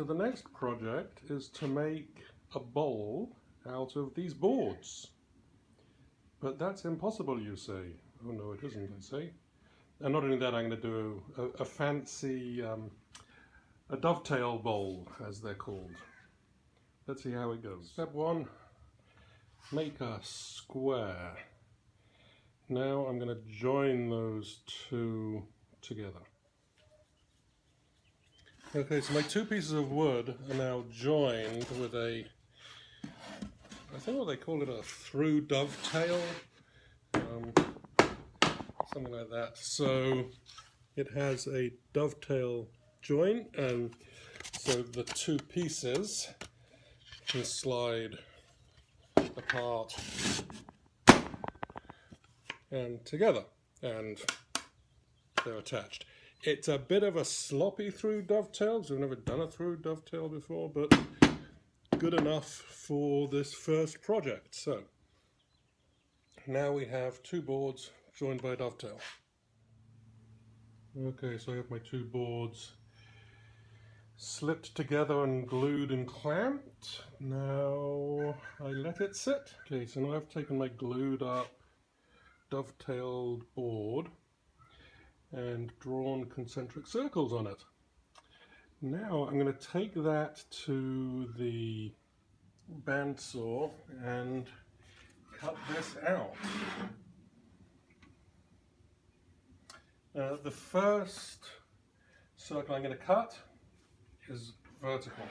So the next project is to make a bowl out of these boards. But that's impossible, you say. Oh no, it isn't, I say. And not only that, I'm going to do a fancy a dovetail bowl, as they're called. Let's see how it goes. Step one, make a square. Now I'm going to join those two together. Okay, so my two pieces of wood are now joined with a, I think what they call it, a through dovetail, something like that. So it has a dovetail joint, and so the two pieces can slide apart and together, and they're attached. It's a bit of a sloppy through dovetail, because I've never done a through dovetail before, but good enough for this first project. So now we have two boards joined by a dovetail. Okay, so I have my two boards slipped together and glued and clamped. Now I let it sit. Okay, so now I've taken my glued up dovetailed board and drawn concentric circles on it. Now I'm going to take that to the bandsaw and cut this out. The first circle I'm going to cut is vertical.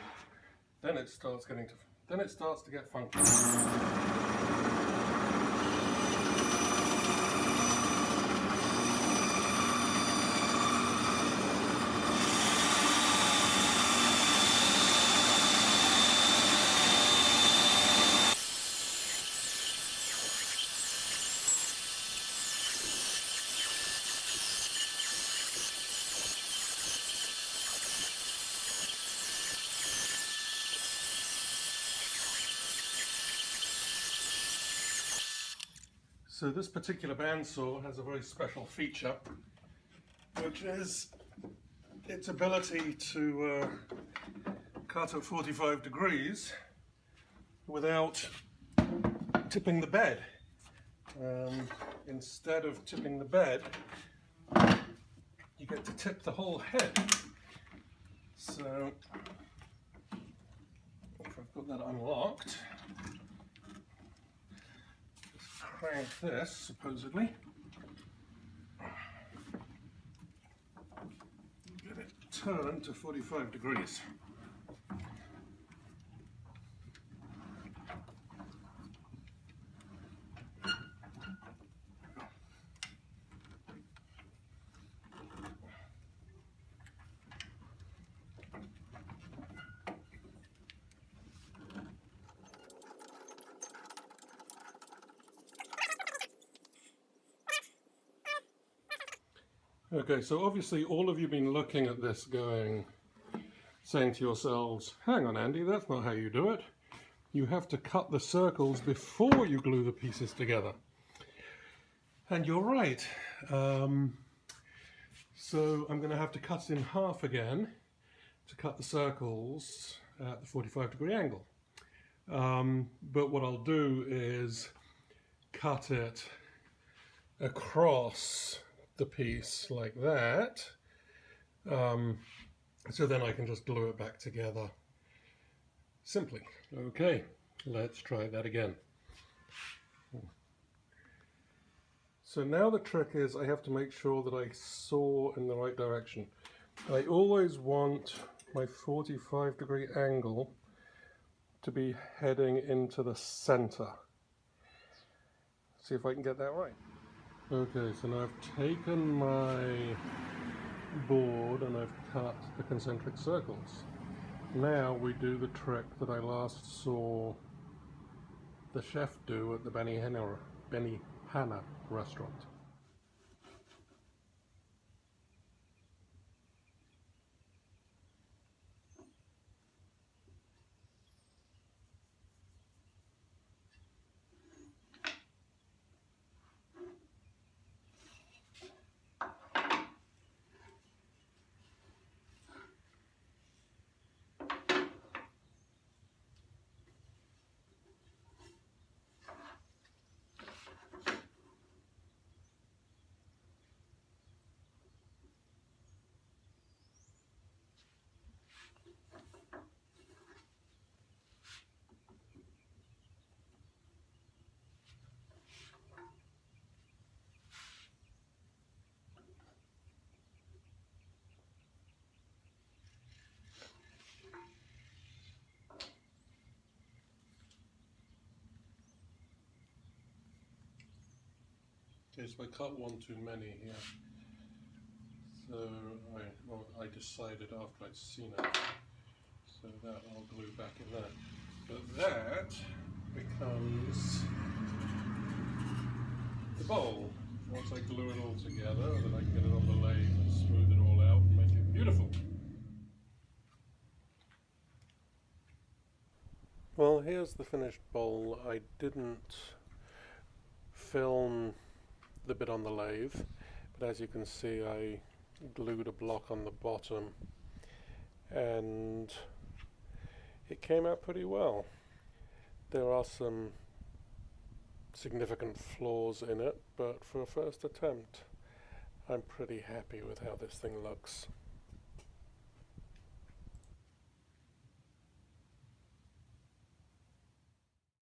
Then it starts to get funky. So this particular bandsaw has a very special feature, which is its ability to cut at 45 degrees without tipping the bed. Instead of tipping the bed, you get to tip the whole head. So if I've got that unlocked, crank this, supposedly. Get it turned to 45 degrees. Okay, so obviously all of you have been looking at this saying to yourselves, hang on Andy, that's not how you do it. You have to cut the circles before you glue the pieces together. And you're right. So I'm going to have to cut it in half again to cut the circles at the 45-degree angle. But what I'll do is cut it across the piece like that, so then I can just glue it back together simply. Okay, let's try that again. So now the trick is I have to make sure that I saw in the right direction. I always want my 45-degree angle to be heading into the center. See if I can get that right. Okay, so now I've taken my board and I've cut the concentric circles. Now we do the trick that I last saw the chef do at the Benihana restaurant. Okay, so I cut one too many here. So I decided after I'd seen it, so that I'll glue back in there. But that becomes the bowl. Once I glue it all together, then I can get it on the lathe and smooth it all out and make it beautiful. Well, here's the finished bowl. I didn't film the bit on the lathe, but as you can see I glued a block on the bottom and it came out pretty well. There are some significant flaws in it, but for a first attempt I'm pretty happy with how this thing looks.